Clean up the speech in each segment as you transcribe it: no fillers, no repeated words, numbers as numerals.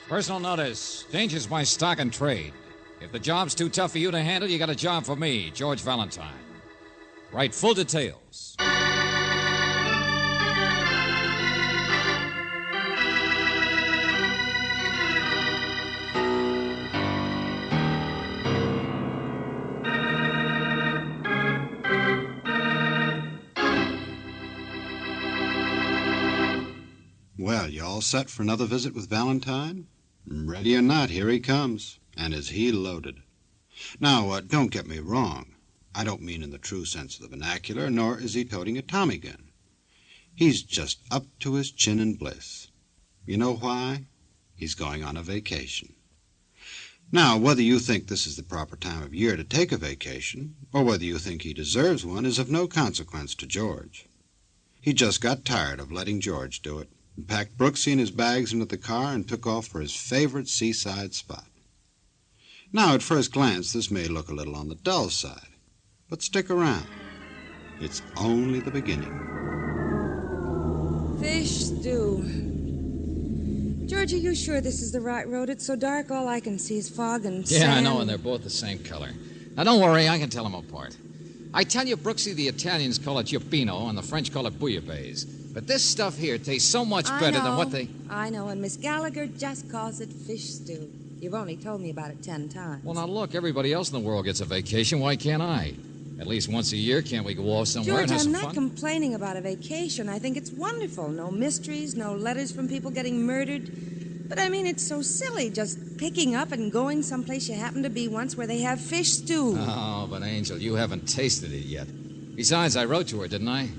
Personal notice. Changes my stock and trade. If the job's too tough for you to handle, you got a job for me, George Valentine. Write full details. Well, you all set for another visit with Valentine? Ready or not, here he comes. And is he loaded. Now, don't get me wrong. I don't mean in the true sense of the vernacular, nor is he toting a Tommy gun. He's just up to his chin in bliss. You know why? He's going on a vacation. Now, whether you think this is the proper time of year to take a vacation, or whether you think he deserves one, is of no consequence to George. He just got tired of letting George do it, and packed Brooksy and his bags into the car and took off for his favorite seaside spot. Now, at first glance, this may look a little on the dull side, but stick around. It's only the beginning. Fish stew. George, are you sure this is the right road? It's so dark, all I can see is fog and sand. Yeah, I know, and they're both the same color. Now, don't worry, I can tell them apart. I tell you, Brooksy, the Italians call it Giuppino, and the French call it Bouillabaisse. But this stuff here tastes so much better than what they... I know, and Miss Gallagher just calls it fish stew. You've only told me about it 10 times. Well, now look, everybody else in the world gets a vacation. Why can't I? At least once a year, can't we go off somewhere and have some fun? George, I'm not complaining about a vacation. I think it's wonderful. No mysteries, no letters from people getting murdered. But I mean, it's so silly just picking up and going someplace you happened to be once where they have fish stew. Oh, but Angel, you haven't tasted it yet. Besides, I wrote to her, didn't I?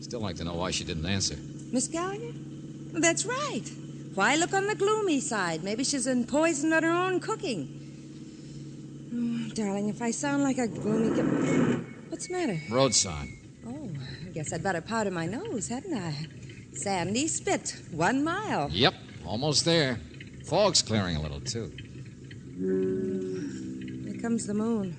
Still like to know why she didn't answer. Miss Gallagher? Well, that's right. Why look on the gloomy side? Maybe she's poisoned on her own cooking. Darling, if I sound like a gloomy... What's the matter? Road sign. Oh, I guess I'd better powder my nose, hadn't I? Sandy Spit, 1 mile. Yep, almost there. Fog's clearing a little, too. Here comes the moon.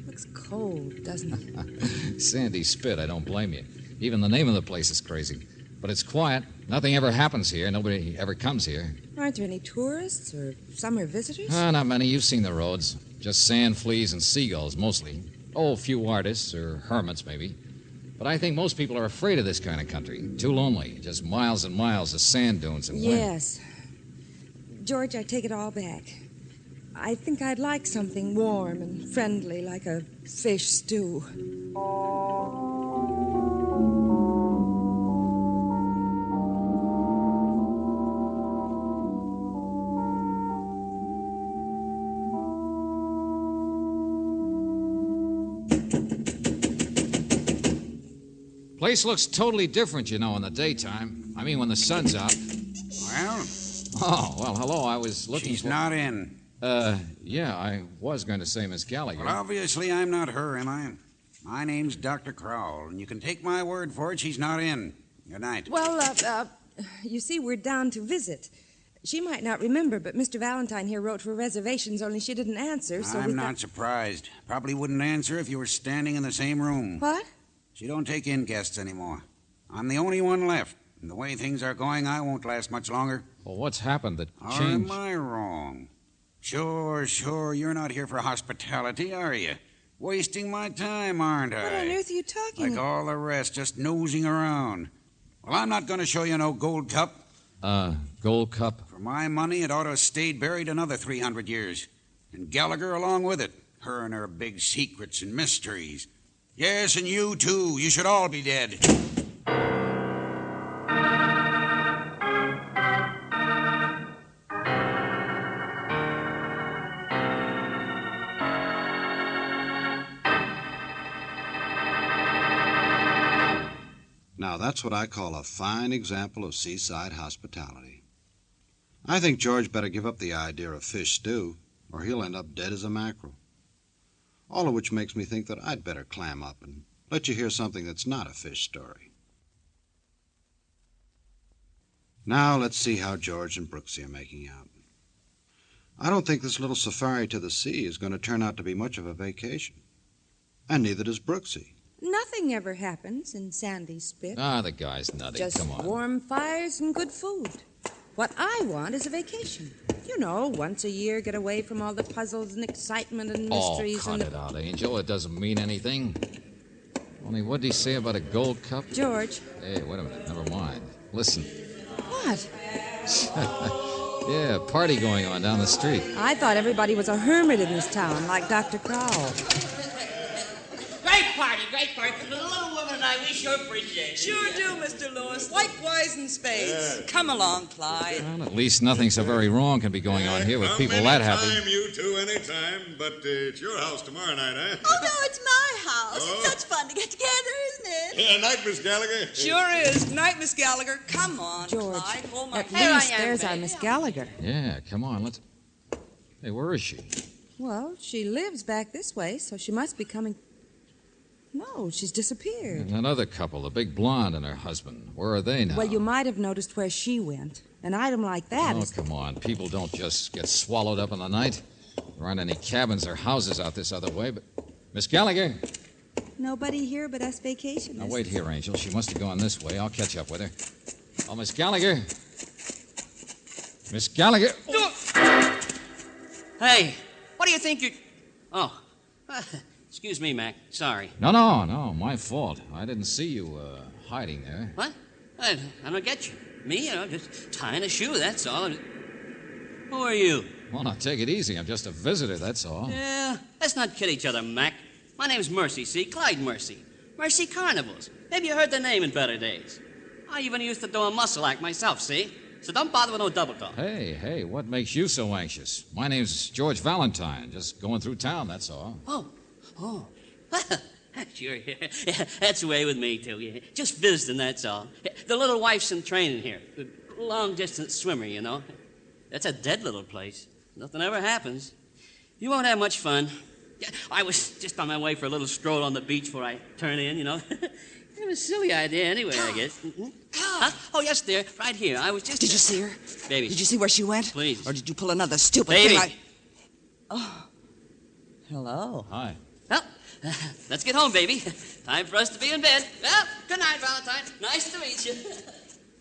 Looks cold, doesn't it? Sandy Spit, I don't blame you. Even the name of the place is crazy. But it's quiet. Nothing ever happens here. Nobody ever comes here. Aren't there any tourists or summer visitors? Not many. You've seen the roads. Just sand fleas and seagulls, mostly. Oh, a few artists or hermits, maybe. But I think most people are afraid of this kind of country. Too lonely. Just miles and miles of sand dunes and wind. Yes. George, I take it all back. I think I'd like something warm and friendly, like a fish stew. Place looks totally different, you know, in the daytime. I mean, when the sun's out. Well? Oh, well, hello. I was looking She's for... not in. Yeah, I was going to say Miss Gallagher. Well, obviously I'm not her, am I? My name's Dr. Crowell, and you can take my word for it, she's not in. Good night. Well, you see, we're down to visit. She might not remember, but Mr. Valentine here wrote for reservations, only she didn't answer, so I'm not surprised. Probably wouldn't answer if you were standing in the same room. What? She don't take in guests anymore. I'm the only one left, and the way things are going, I won't last much longer. Well, what's happened that Or changed? am I wrong? Sure, you're not here for hospitality, are you? Wasting my time, aren't I? What on earth are you talking Like all the rest, just nosing around. Well, I'm not going to show you no gold cup. Gold cup? For my money, it ought to have stayed buried another 300 years. And Gallagher along with it. Her and her big secrets and mysteries. Yes, and you, too. You should all be dead. Now, that's what I call a fine example of seaside hospitality. I think George better give up the idea of fish stew, or he'll end up dead as a mackerel. All of which makes me think that I'd better clam up and let you hear something that's not a fish story. Now, let's see how George and Brooksy are making out. I don't think this little safari to the sea is going to turn out to be much of a vacation. And neither does Brooksy. Nothing ever happens in Sandy Spit. The guy's nutty. Just Come on. warm fires and good food. What I want is a vacation. You know, once a year, get away from all the puzzles and excitement and mysteries. Cut it out, Angel. It doesn't mean anything. Only what did he say about a gold cup? George. Hey, wait a minute. Never mind. Listen. What? Yeah, party going on down the street. I thought everybody was a hermit in this town, like Dr. Crowell. Great party. For the little woman and I, we sure appreciate it. Sure do, Mr. Lewis. Likewise in spades. Come along, Clyde. Well, at least nothing so very wrong can be going on here with people that happy. Anytime, you two, anytime. But it's your house tomorrow night, eh? Oh, no, it's my house. It's such fun to get together, isn't it? Yeah, night, Miss Gallagher. Sure is. Night, Miss Gallagher. Come on, George, Clyde. Hold my at hand. least there's our Miss Gallagher. Yeah, come on, let's... Hey, where is she? Well, she lives back this way, so she must be coming... No, she's disappeared. And another couple, the big blonde and her husband. Where are they now? Well, you might have noticed where she went. An item like that Oh, is... come on. People don't just get swallowed up in the night. There aren't any cabins or houses out this other way, but... Miss Gallagher! Nobody here but us vacationists. Now, wait here, Angel. She must have gone this way. I'll catch up with her. Oh, Miss Gallagher! Miss Gallagher! Hey, what do you think you're... Oh, excuse me, Mac. Sorry. No. My fault. I didn't see you, hiding there. What? I don't get you. Me, just tying a shoe, that's all. Who are you? Well, now, take it easy. I'm just a visitor, that's all. Yeah, let's not kid each other, Mac. My name's Mercy, see? Clyde Mercy. Mercy Carnivals. Maybe you heard the name in better days. I even used to do a muscle act myself, see? So don't bother with no double talk. Hey, what makes you so anxious? My name's George Valentine. Just going through town, that's all. Oh. Sure, yeah. That's the way with me, too. Yeah. Just visiting, that's all. The little wife's in training here. Long-distance swimmer, you know. That's a dead little place. Nothing ever happens. You won't have much fun. I was just on my way for a little stroll on the beach before I turn in, you know. It was a silly idea anyway, I guess. Mm-hmm. Huh? Oh, yes, dear. Right here. I was just... Did you see her? Baby. Did you see where she went? Please. Or did you pull another stupid Baby. thing? Oh. Hello. Hi. Well, let's get home, baby. Time for us to be in bed. Well, good night, Valentine. Nice to meet you.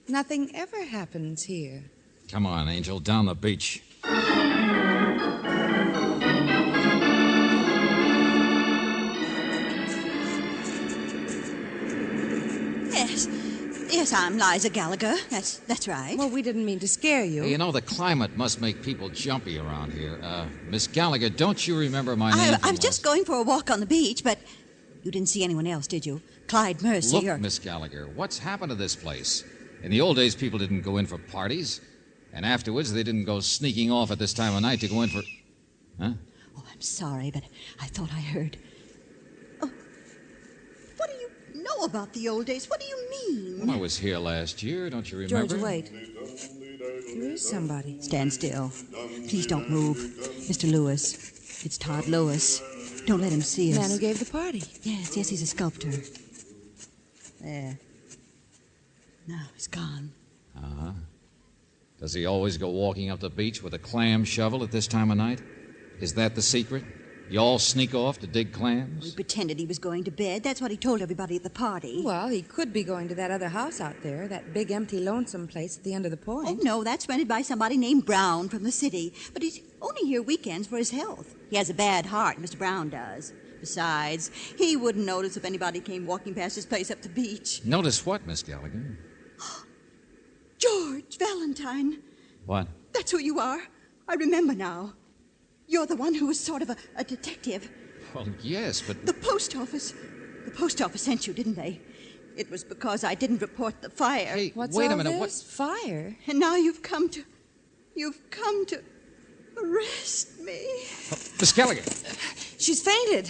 Nothing ever happens here. Come on, Angel, down the beach. Yes, I'm Liza Gallagher. That's right. Well, we didn't mean to scare you. Hey, you know, the climate must make people jumpy around here. Miss Gallagher, don't you remember my name? I was just going for a walk on the beach, but you didn't see anyone else, did you? Clyde Mercy Look, or... Miss Gallagher, what's happened to this place? In the old days, people didn't go in for parties. And afterwards, they didn't go sneaking off at this time of night to go in for... Huh? Oh, I'm sorry, but I thought I heard... Oh, what do you know about the old days? What do you mean? Well, I was here last year, don't you remember? George, wait. There is somebody. Stand still. Please don't move. Mr. Lewis. It's Todd Lewis. Don't let him see us. The man who gave the party. Yes, he's a sculptor. There. Now he's gone. Uh-huh. Does he always go walking up the beach with a clam shovel at this time of night? Is that the secret? You all sneak off to dig He clams? pretended he was going to bed. That's what he told everybody at the party. Well, he could be going to that other house out there, that big, empty, lonesome place at the end of the point. Oh, no, that's rented by somebody named Brown from the city. But he's only here weekends for his health. He has a bad heart, Mr. Brown does. Besides, he wouldn't notice if anybody came walking past his place up the beach. Notice what, Miss Gallagher? George Valentine. What? That's who you are. I remember now. You're the one who was sort of a detective. Well, yes, but... The post office sent you, didn't they? It was because I didn't report the fire. Hey, What's wait all a minute. this? Fire? And now you've come to arrest me. Miss Gallagher! She's fainted.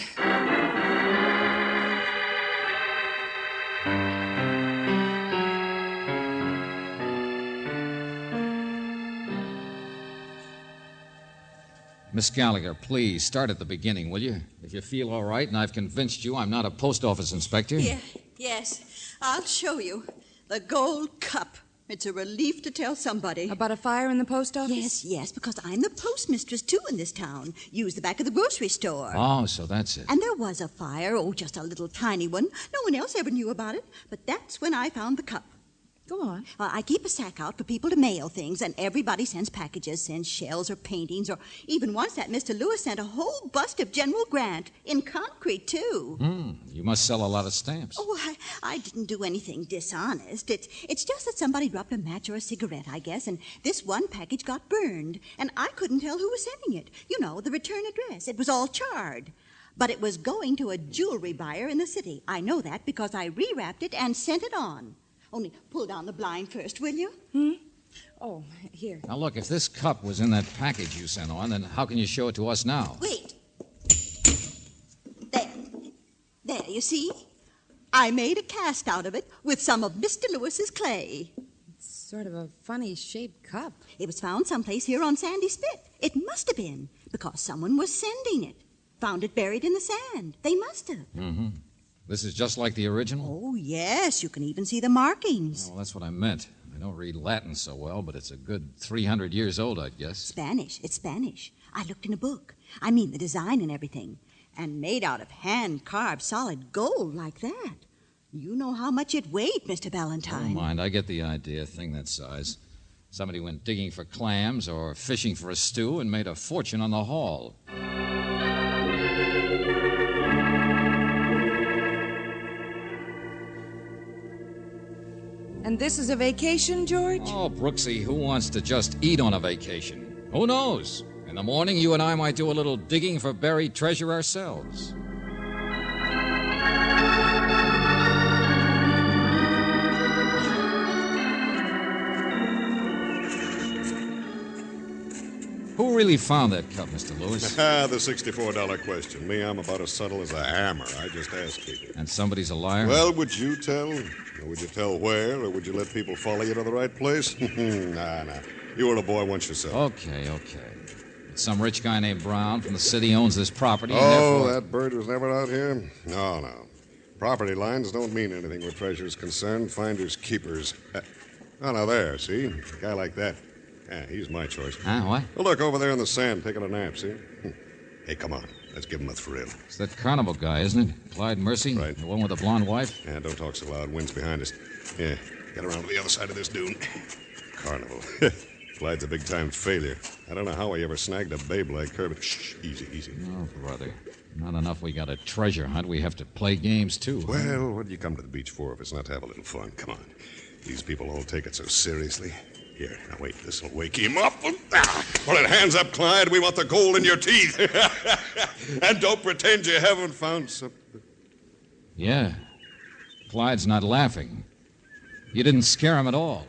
Miss Gallagher, please, start at the beginning, will you? If you feel all right and I've convinced you I'm not a post office inspector. Yes. I'll show you. The gold cup. It's a relief to tell somebody. About a fire in the post office? Yes, because I'm the postmistress, too, in this town. Use the back of the grocery store. Oh, so that's it. And there was a fire, just a little tiny one. No one else ever knew about it. But that's when I found the cup. Go on. Well, I keep a sack out for people to mail things, and everybody sends packages, sends shells or paintings, or even once that Mr. Lewis sent a whole bust of General Grant, in concrete, too. You must sell a lot of stamps. Oh, I didn't do anything dishonest. It's just that somebody dropped a match or a cigarette, I guess, and this one package got burned, and I couldn't tell who was sending it. You know, the return address. It was all charred. But it was going to a jewelry buyer in the city. I know that because I rewrapped it and sent it on. Only pull down the blind first, will you? Oh, here. Now, look, if this cup was in that package you sent on, then how can you show it to us now? Wait. There, you see? I made a cast out of it with some of Mr. Lewis's clay. It's sort of a funny shaped cup. It was found someplace here on Sandy Spit. It must have been, because someone was sending it. Found it buried in the sand. They must have. Mm-hmm. This is just like the original? Oh, yes. You can even see the markings. Well, that's what I meant. I don't read Latin so well, but it's a good 300 years old, I'd guess. Spanish. It's Spanish. I looked in a book. I mean, the design and everything. And made out of hand-carved solid gold like that. You know how much it weighed, Mr. Valentine. Don't mind. I get the idea. A thing that size. Somebody went digging for clams or fishing for a stew and made a fortune on the haul. And this is a vacation, George? Oh, Brooksy, who wants to just eat on a vacation? Who knows? In the morning, you and I might do a little digging for buried treasure ourselves. Who really found that cup, Mr. Lewis? The $64 question. Me, I'm about as subtle as a hammer. I just ask people. And somebody's a liar? Well, would you tell? Or would you tell where? Or would you let people follow you to the right place? Nah. You were a boy once yourself. Okay. Some rich guy named Brown from the city owns this property. And Oh, therefore... that bird was never out here? No. Property lines don't mean anything where treasure's concerned. Finders, keepers. Oh, now there, see? A guy like that. Yeah, he's my choice. Huh, what? Well, look, over there in the sand, taking a nap, see? Hey, come on. Let's give him a thrill. It's that carnival guy, isn't it? Clyde Mercy? Right. The one with the blonde wife? Yeah, don't talk so loud. Wind's behind us. Yeah, get around to the other side of this dune. Carnival. Clyde's a big-time failure. I don't know how he ever snagged a babe like her, but shh, easy. Oh, brother. Not enough we got a treasure hunt. We have to play games, too. Well, what do you come to the beach for if it's not to have a little fun? Come on. These people all take it so seriously. Here, now wait, this'll wake him up. Pull it, hands up, Clyde. We want the gold in your teeth. And don't pretend you haven't found something. Yeah. Clyde's not laughing. You didn't scare him at all.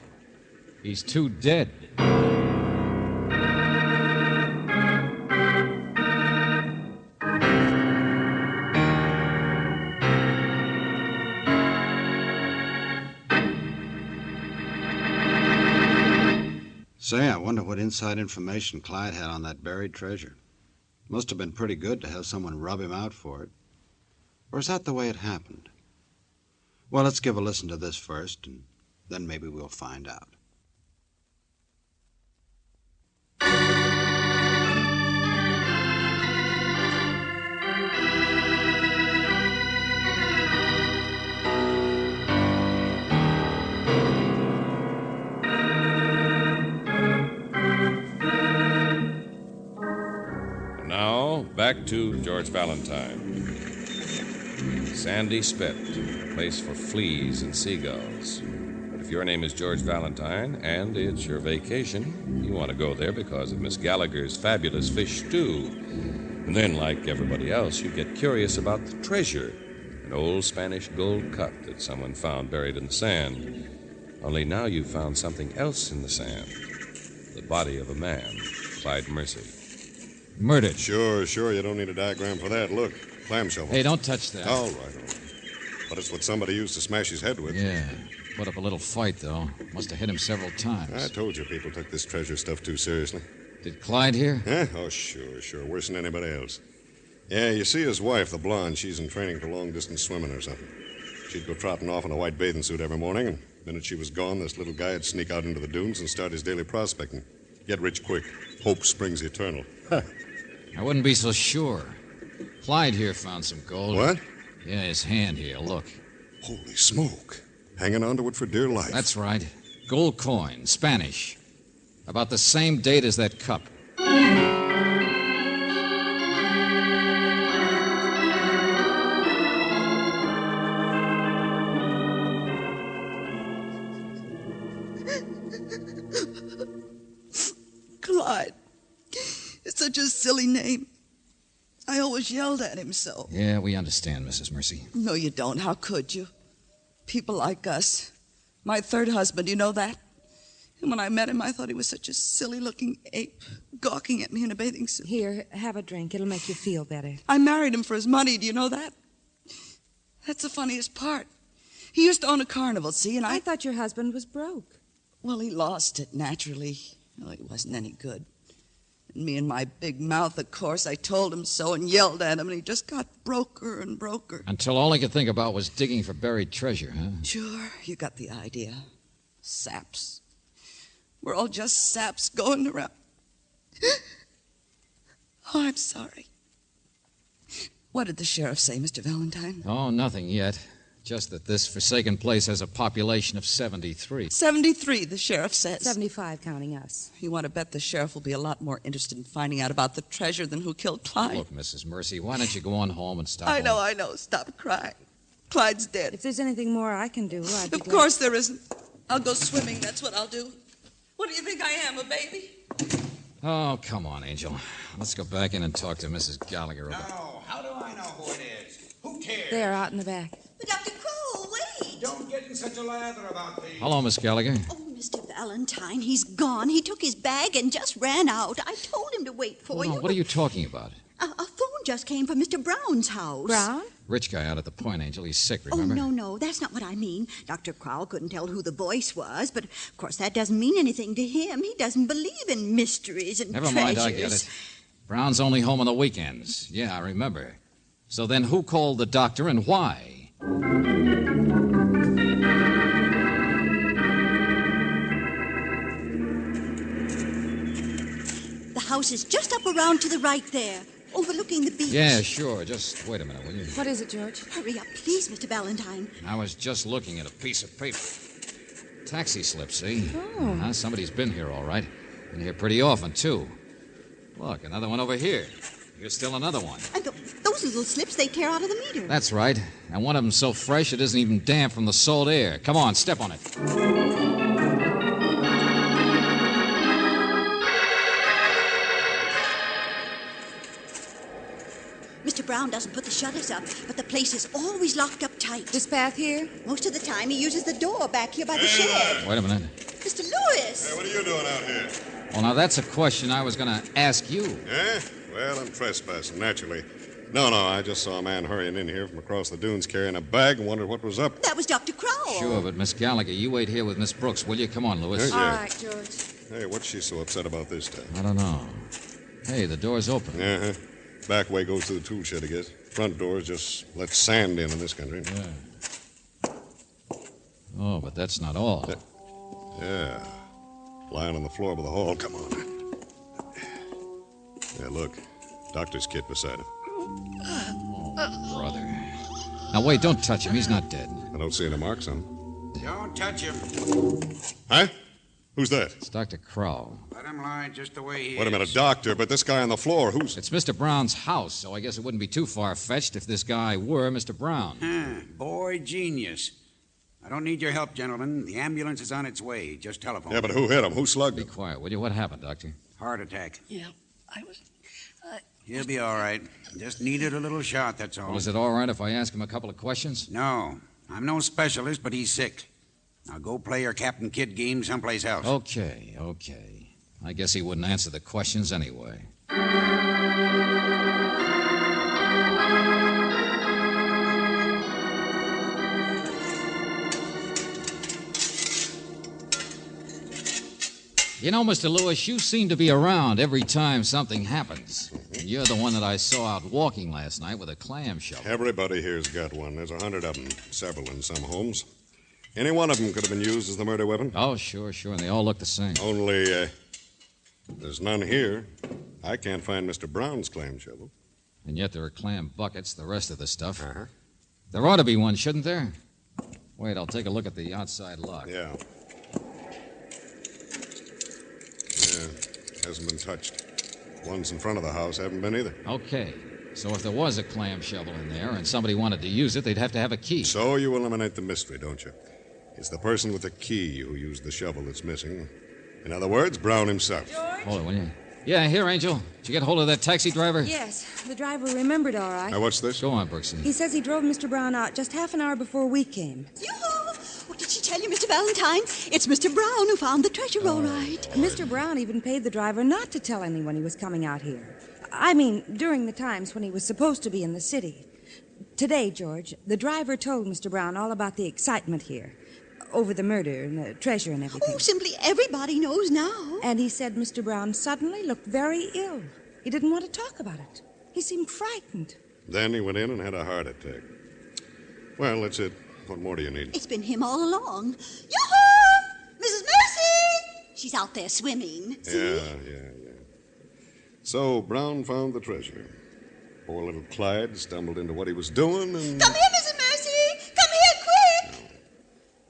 He's too dead. Say, I wonder what inside information Clyde had on that buried treasure. Must have been pretty good to have someone rub him out for it. Or is that the way it happened? Well, let's give a listen to this first, and then maybe we'll find out. Now, back to George Valentine. Sandy Spit, place for fleas and seagulls. But if your name is George Valentine and it's your vacation, you want to go there because of Miss Gallagher's fabulous fish stew. And then, like everybody else, you get curious about the treasure, an old Spanish gold cup that someone found buried in the sand. Only now you've found something else in the sand. The body of a man, Clyde Mercy. Murdered. Sure. You don't need a diagram for that. Look, clam shovel. Hey, don't touch that. All right. But it's what somebody used to smash his head with. Yeah. Put up a little fight, though. Must have hit him several times. I told you people took this treasure stuff too seriously. Did Clyde hear? Huh? Oh, sure. Worse than anybody else. Yeah, you see his wife, the blonde, she's in training for long-distance swimming or something. She'd go trotting off in a white bathing suit every morning, and the minute she was gone, this little guy would sneak out into the dunes and start his daily prospecting. Get rich quick. Hope springs eternal. I wouldn't be so sure. Clyde here found some gold. What? Yeah, his hand here. Look. Holy smoke. hanging on to it for dear life. That's right. Gold coin, Spanish. About the same date as that cup. Clyde. It's such a silly name. I always yelled at him so. Yeah, we understand, Mrs. Mercy. No, you don't. How could you? People like us. My third husband, you know that? And when I met him, I thought he was such a silly-looking ape, gawking at me in a bathing suit. Here, have a drink. It'll make you feel better. I married him for his money. Do you know that? That's the funniest part. He used to own a carnival, see, and I thought your husband was broke. Well, he lost it, naturally. Well, he wasn't any good. And me and my big mouth, of course, I told him so and yelled at him, and he just got broker and broker. Until all he could think about was digging for buried treasure, huh? Sure, you got the idea. Saps. We're all just saps going around. Oh, I'm sorry. What did the sheriff say, Mr. Valentine? Oh, nothing yet. Just that this forsaken place has a population of 73. 73, the sheriff says. 75, counting us. You want to bet the sheriff will be a lot more interested in finding out about the treasure than who killed Clyde. Look, Mrs. Mercy, why don't you go on home and stop? I know. Stop crying. Clyde's dead. If there's anything more I can do, I'd be Of course there isn't. I'll go swimming, that's what I'll do. What do you think I am, a baby? Oh, come on, Angel. Let's go back in and talk to Mrs. Gallagher about... No, how do I know who it is? Who cares? They're out in the back. But Dr. Crow, wait. Don't get in such a lather about things. Hello, Miss Gallagher. Oh, Mr. Valentine, he's gone. He took his bag and just ran out. I told him to wait for you. What are you talking about? A phone just came from Mr. Brown's house. Brown? Rich guy out at the point, Angel. He's sick, Oh, remember? no, that's not what I mean. Dr. Crowell couldn't tell who the voice was, but of course that doesn't mean anything to him. He doesn't believe in mysteries and Never treasures. mind, I get it. Brown's only home on the weekends. Yeah, I remember. So then who called the doctor and why? The house is just up around to the right there, overlooking the beach. Yeah, sure. Just wait a minute, will you? What is it, George? Hurry up, please, Mr. Valentine. I was just looking at a piece of paper. Taxi slip, see? Oh. Somebody's been here, all right. Been here pretty often, too. Look, another one over here. Here's still another one. And those little slips they tear out of the meter. That's right. And one of them's so fresh it isn't even damp from the salt air. Come on, step on it. Mr. Brown doesn't put the shutters up, but the place is always locked up tight. This path here? Most of the time he uses the door back here by the shed. Wait a minute. Mr. Lewis! Hey, what are you doing out here? Well, now, that's a question I was going to ask you. Eh? Well, I'm trespassing, naturally. No, I just saw a man hurrying in here from across the dunes carrying a bag and wondered what was up. That was Dr. Crowell. Sure, but Miss Gallagher, you wait here with Miss Brooks, will you? Come on, Lewis. Yeah. All right, George. Hey, what's she so upset about this time? I don't know. Hey, the door's open. Uh-huh. Back way goes to the tool shed, I guess. Front doors just let sand in this country. Yeah. Oh, but that's not all. Yeah. Lying on the floor by the hall. Come on. Yeah, look. Doctor's kit beside him. Oh, brother. Now, wait, don't touch him. He's not dead. I don't see any marks on him. Don't touch him. Huh? Who's that? It's Dr. Crow. Let him lie just the way he is. Wait a minute, doctor, but this guy on the floor, who's... It's Mr. Brown's house, so I guess it wouldn't be too far-fetched if this guy were Mr. Brown. Boy, genius. I don't need your help, gentlemen. The ambulance is on its way. Just telephone. Yeah, but who hit him? Who slugged Be him? quiet, will you? What happened, Doctor? Heart attack. Yeah, I was... He'll be all right. Just needed a little shot, that's all. Well, is it all right if I ask him a couple of questions? No. I'm no specialist, but he's sick. Now go play your Captain Kidd game someplace else. Okay. I guess he wouldn't answer the questions anyway. You know, Mr. Lewis, you seem to be around every time something happens. And you're the one that I saw out walking last night with a clam shovel. Everybody here's got one. There's 100 of them, several in some homes. Any one of them could have been used as the murder weapon. Oh, sure, and they all look the same. Only, there's none here. I can't find Mr. Brown's clam shovel. And yet there are clam buckets, the rest of the stuff. Uh-huh. There ought to be one, shouldn't there? Wait, I'll take a look at the outside lock. Yeah. Hasn't been touched. Ones in front of the house haven't been either. Okay. So if there was a clam shovel in there and somebody wanted to use it, they'd have to have a key. So you eliminate the mystery, don't you? It's the person with the key who used the shovel that's missing. In other words, Brown himself. Hold it, will you? Yeah, here, Angel. Did you get hold of that taxi driver? Yes, the driver remembered all right. Now, what's this? Go on, Brooksy. He says he drove Mr. Brown out just half an hour before we came. Yoo-hoo! What did she tell you, Mr. Valentine? It's Mr. Brown who found the treasure, all right. Mr. Brown even paid the driver not to tell anyone he was coming out here. I mean, during the times when he was supposed to be in the city. Today, George, the driver told Mr. Brown all about the excitement here. Over the murder and the treasure and everything. Oh, simply everybody knows now. And he said Mr. Brown suddenly looked very ill. He didn't want to talk about it. He seemed frightened. Then he went in and had a heart attack. Well, that's it. What more do you need? It's been him all along. Yoo-hoo! Mrs. Mercy! She's out there swimming. See? Yeah. So Brown found the treasure. Poor little Clyde stumbled into what he was doing and... Come here, Mrs. Mercy! Come here, quick!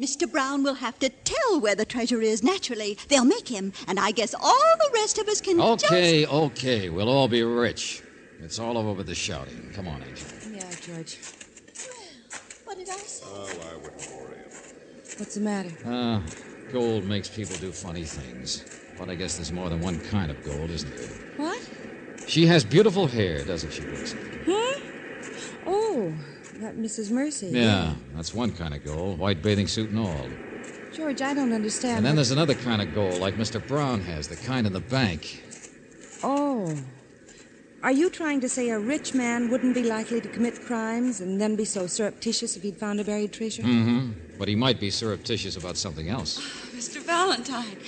Mr. Brown will have to tell where the treasure is, naturally. They'll make him, and I guess all the rest of us can Okay. We'll all be rich. It's all over with the shouting. Come on, Angel. Yeah, George. What did I say? Oh, I wouldn't worry him. What's the matter? Gold makes people do funny things. But I guess there's more than one kind of gold, isn't there? What? She has beautiful hair, doesn't she, Brooksy? Oh, that Mrs. Mercy. Yeah, that's one kind of gold. White bathing suit and all. George, I don't understand. And then there's another kind of gold, like Mr. Brown has, the kind in the bank. Oh. Are you trying to say a rich man wouldn't be likely to commit crimes and then be so surreptitious if he'd found a buried treasure? Mm-hmm. But he might be surreptitious about something else. Mr. Valentine.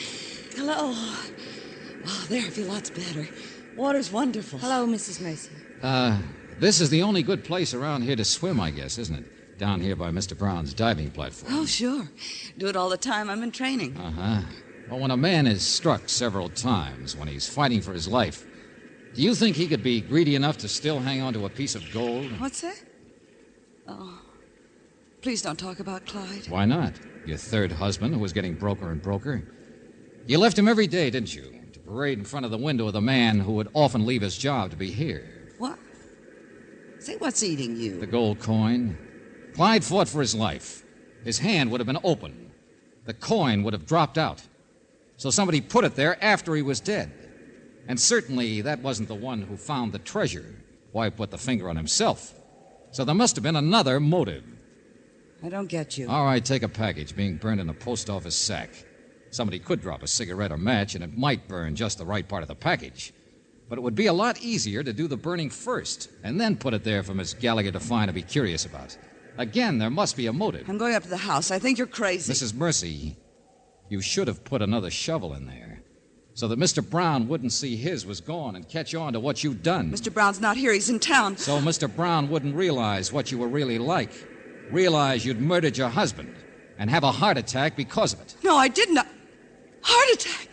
Hello. Oh, there, I feel lots better. Water's wonderful. Hello, Mrs. Mercy. This is the only good place around here to swim, I guess, isn't it? Down here by Mr. Brown's diving platform. Oh, sure. Do it all the time. I'm in training. Uh-huh. Well, when a man is struck several times, when he's fighting for his life, do you think he could be greedy enough to still hang on to a piece of gold? What's that? Oh, please don't talk about Clyde. Why not? Your third husband, who was getting broker and broker. You left him every day, didn't you? To parade in front of the window of the man who would often leave his job to be here. What? Say, what's eating you? The gold coin. Clyde fought for his life. His hand would have been open. The coin would have dropped out. So somebody put it there after he was dead. And certainly that wasn't the one who found the treasure. Why put the finger on himself? So there must have been another motive. I don't get you. All right, take a package being burned in a post office sack. Somebody could drop a cigarette or match, and it might burn just the right part of the package. But it would be a lot easier to do the burning first, and then put it there for Miss Gallagher to find and be curious about. Again, there must be a motive. I'm going up to the house. I think you're crazy. Mrs. Mercy, you should have put another shovel in there, so that Mr. Brown wouldn't see his was gone and catch on to what you'd done. Mr. Brown's not here. He's in town. So Mr. Brown wouldn't realize what you were really like. Realize you'd murdered your husband and have a heart attack because of it. No, I didn't. Heart attack?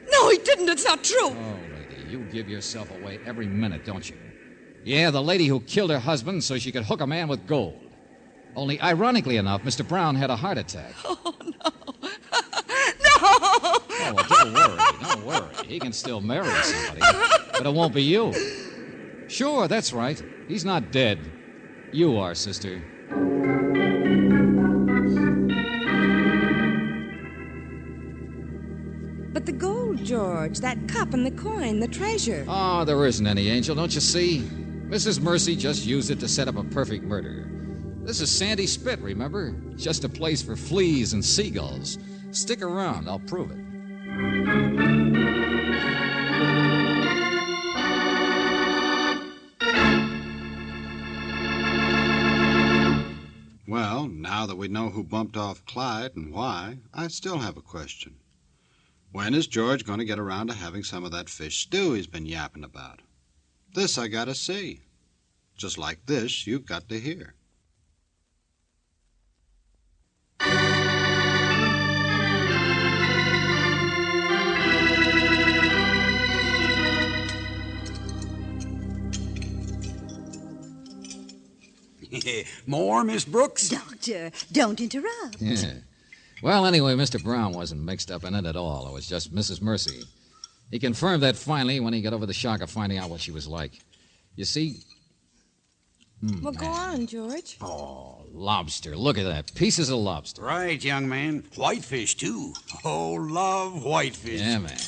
No, he didn't. It's not true. Oh, lady, you give yourself away every minute, don't you? Yeah, the lady who killed her husband so she could hook a man with gold. Only, ironically enough, Mr. Brown had a heart attack. Oh, no. Oh, well, don't worry. He can still marry somebody, but it won't be you. Sure, that's right. He's not dead. You are, sister. But the gold, George, that cup and the coin, the treasure. Oh, there isn't any, Angel, don't you see? Mrs. Mercy just used it to set up a perfect murder. This is Sandy Spit, remember? Just a place for fleas and seagulls. Stick around, I'll prove it. Well, now that we know who bumped off Clyde and why, I still have a question. When is George going to get around to having some of that fish stew he's been yapping about? This I gotta see. Just like this, you've got to hear. More, Miss Brooks? Doctor, don't interrupt. Yeah. Well, anyway, Mr. Brown wasn't mixed up in it at all. It was just Mrs. Mercy. He confirmed that finally when he got over the shock of finding out what she was like. You see... Well, go on, George. Oh, lobster. Look at that. Pieces of lobster. Right, young man. Whitefish, too. Oh, love whitefish. Yeah, man.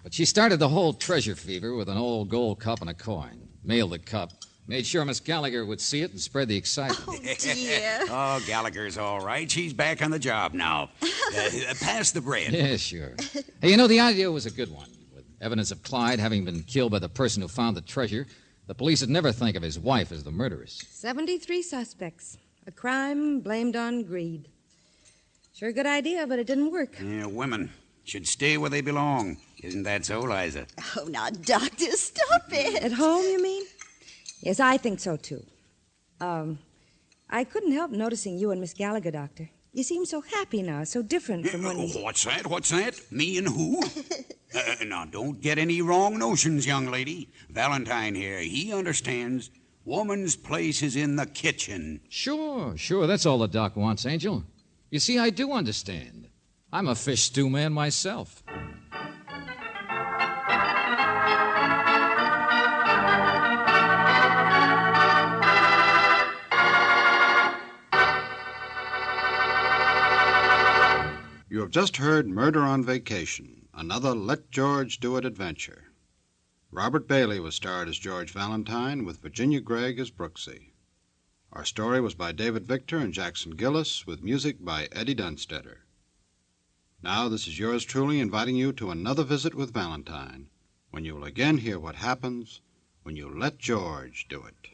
But she started the whole treasure fever with an old gold cup and a coin. Mailed the cup. Made sure Miss Gallagher would see it and spread the excitement. Oh, dear. Oh, Gallagher's all right. She's back on the job now. Pass the bread. Yeah, sure. Hey, you know, the idea was a good one. With evidence of Clyde having been killed by the person who found the treasure, the police would never think of his wife as the murderess. 73 suspects. A crime blamed on greed. Sure a good idea, but it didn't work. Yeah, women should stay where they belong. Isn't that so, Liza? Oh, now, Doctor, stop it. At home, you mean? Yes, I think so, too. I couldn't help noticing you and Miss Gallagher, Doctor. You seem so happy now, so different from when you... What's that? What's that? Me and who? Now, don't get any wrong notions, young lady. Valentine here, he understands. Woman's place is in the kitchen. Sure. That's all the doc wants, Angel. You see, I do understand. I'm a fish stew man myself. You have just heard Murder on Vacation, another Let George Do It adventure. Robert Bailey was starred as George Valentine, with Virginia Gregg as Brooksy. Our story was by David Victor and Jackson Gillis, with music by Eddie Dunstetter. Now, this is yours truly inviting you to another visit with Valentine, when you will again hear what happens when you let George do it.